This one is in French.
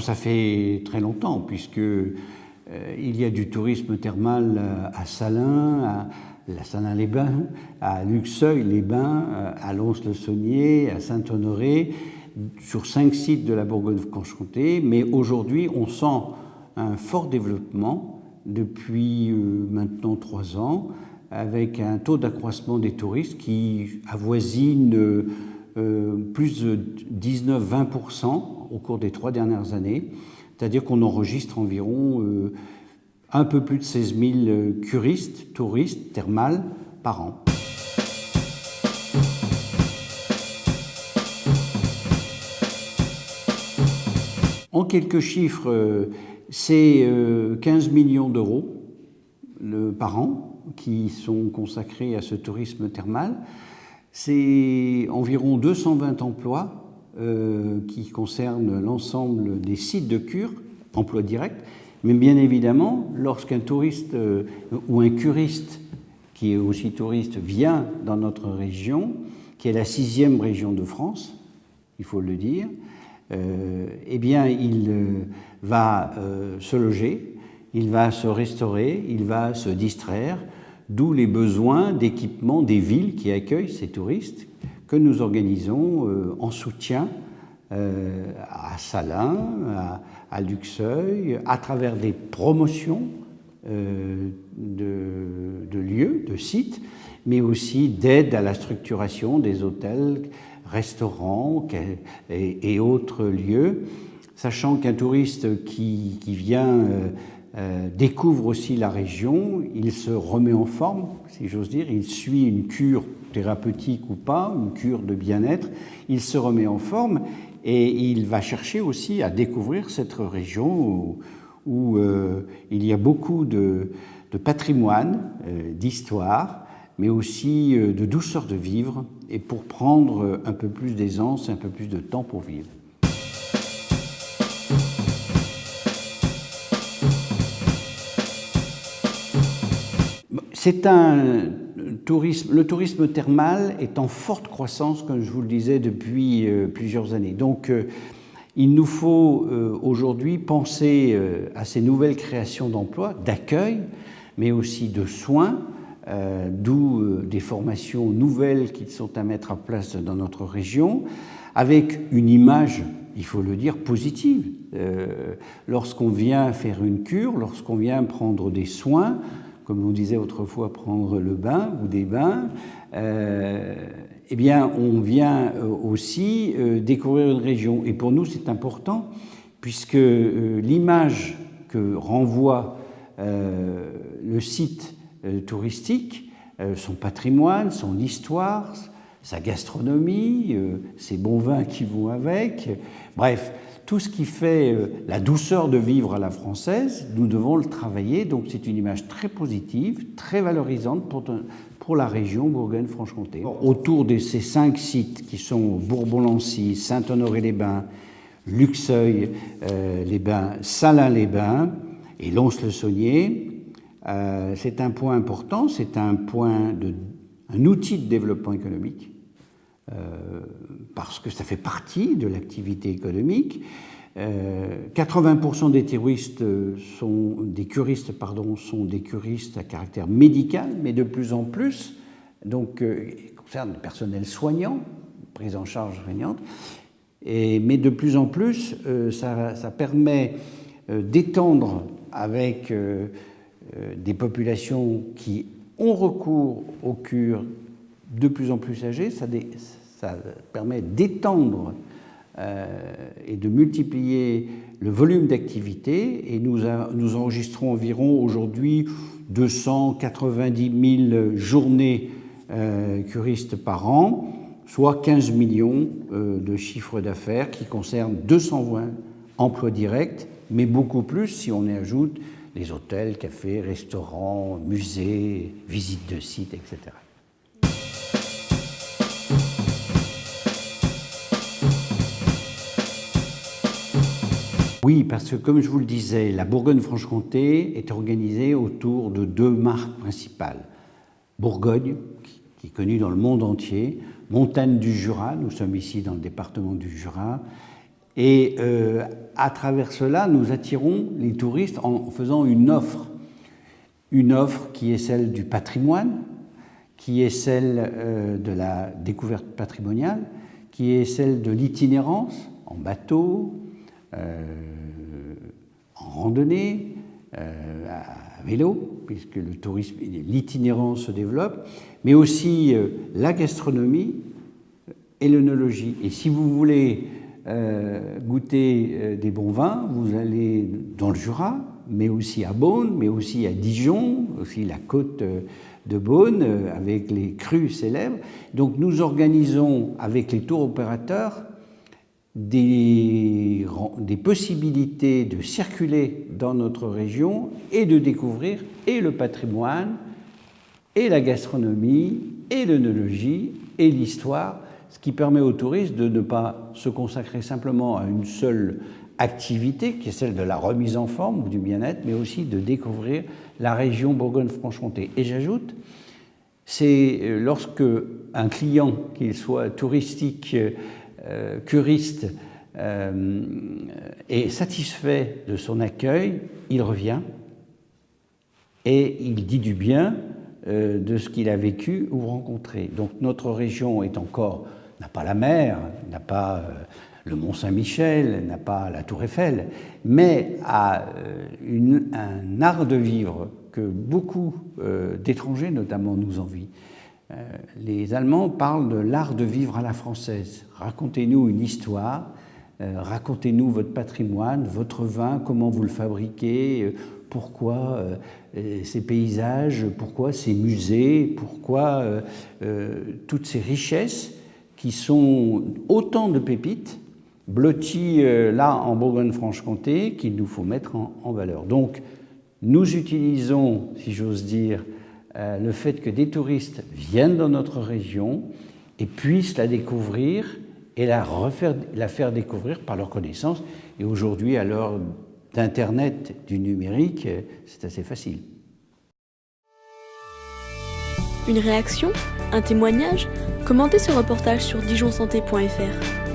ça fait très longtemps, puisque il y a du tourisme thermal à Salins, à Salins-les-Bains, à Luxeuil-les-Bains, à Lons-le-Saunier, à Saint-Honoré, sur 5 sites de la Bourgogne-Franche-Comté. Mais aujourd'hui, on sent un fort développement depuis maintenant 3 ans, avec un taux d'accroissement des touristes qui avoisine plus de 19-20% au cours des 3 dernières années. C'est-à-dire qu'on enregistre environ un peu plus de 16 000 curistes, touristes thermales par an. En quelques chiffres, c'est 15 millions d'euros par an qui sont consacrés à ce tourisme thermal. C'est environ 220 emplois qui concernent l'ensemble des sites de cure, emploi direct. Mais bien évidemment, lorsqu'un touriste ou un curiste qui est aussi touriste vient dans notre région, qui est la 6e région de France, il faut le dire, eh bien il va se loger, il va se restaurer, il va se distraire, d'où les besoins d'équipement des villes qui accueillent ces touristes que nous organisons en soutien à Salins, à Luxeuil, à travers des promotions de lieux, de sites, mais aussi d'aide à la structuration des hôtels, restaurants et autres lieux, sachant qu'un touriste qui vient découvre aussi la région, il se remet en forme, si j'ose dire, il suit une cure thérapeutique ou pas, une cure de bien-être, il se remet en forme et il va chercher aussi à découvrir cette région où il y a beaucoup de patrimoine, d'histoire, mais aussi de douceur de vivre, et pour prendre un peu plus d'aisance, un peu plus de temps pour vivre. C'est le tourisme thermal est en forte croissance, comme je vous le disais, depuis plusieurs années. Donc, il nous faut aujourd'hui penser à ces nouvelles créations d'emplois, d'accueil, mais aussi de soins, d'où des formations nouvelles qui sont à mettre en place dans notre région, avec une image, il faut le dire, positive. Lorsqu'on vient faire une cure, lorsqu'on vient prendre des soins, comme on disait autrefois, prendre le bain ou des bains, eh bien, on vient aussi découvrir une région. Et pour nous, c'est important, puisque l'image que renvoie le site touristique, son patrimoine, son histoire, sa gastronomie, ses bons vins qui vont avec, bref, tout ce qui fait la douceur de vivre à la française, nous devons le travailler. Donc c'est une image très positive, très valorisante pour la région Bourgogne-Franche-Comté. Autour de ces 5 sites qui sont Bourbon-Lancy, Saint-Honoré-les-Bains, Luxeuil-les-Bains, Salins-les-Bains et Lons-le-Saunier, c'est un point important, c'est un outil de développement économique. Parce que ça fait partie de l'activité économique. 80% des curistes sont des curistes à caractère médical, mais de plus en plus, donc concerne le personnel soignant, prise en charge soignante, mais de plus en plus, ça permet d'étendre avec des populations qui ont recours aux cures de plus en plus âgées, ça permet d'étendre et de multiplier le volume d'activité, et nous enregistrons environ aujourd'hui 290 000 journées curistes par an, soit 15 millions de chiffre d'affaires qui concernent 220 emplois directs, mais beaucoup plus si on y ajoute les hôtels, cafés, restaurants, musées, visites de sites, etc. Oui, parce que comme je vous le disais, la Bourgogne-Franche-Comté est organisée autour de 2 marques principales. Bourgogne, qui est connue dans le monde entier, Montagne du Jura, nous sommes ici dans le département du Jura, Et à travers cela, nous attirons les touristes en faisant une offre qui est celle du patrimoine, qui est celle de la découverte patrimoniale, qui est celle de l'itinérance en bateau, en randonnée, à vélo, puisque le tourisme, l'itinérance se développe, mais aussi la gastronomie et l'œnologie. Et si vous voulez goûter des bons vins, vous allez dans le Jura, mais aussi à Beaune, mais aussi à Dijon, aussi la côte de Beaune, avec les crus célèbres. Donc nous organisons avec les tours opérateurs des possibilités de circuler dans notre région et de découvrir et le patrimoine, et la gastronomie, et l'œnologie, et l'histoire, ce qui permet aux touristes de ne pas se consacrer simplement à une seule activité, qui est celle de la remise en forme ou du bien-être, mais aussi de découvrir la région Bourgogne-Franche-Comté. Et j'ajoute, c'est lorsque un client, qu'il soit touristique, curiste, est satisfait de son accueil, il revient et il dit du bien de ce qu'il a vécu ou rencontré. Donc notre région n'a pas la mer, n'a pas le Mont-Saint-Michel, n'a pas la Tour Eiffel, mais a un art de vivre que beaucoup d'étrangers notamment nous envient. Les Allemands parlent de l'art de vivre à la française. Racontez-nous une histoire, racontez-nous votre patrimoine, votre vin, comment vous le fabriquez, pourquoi ces paysages, pourquoi ces musées, pourquoi toutes ces richesses qui sont autant de pépites blotties là en Bourgogne-Franche-Comté qu'il nous faut mettre en valeur. Donc nous utilisons, si j'ose dire, le fait que des touristes viennent dans notre région et puissent la découvrir et la faire découvrir par leur connaissance. Et aujourd'hui, à l'heure d'Internet, du numérique, c'est assez facile. Une réaction? Un témoignage? Commentez ce reportage sur dijonsanté.fr.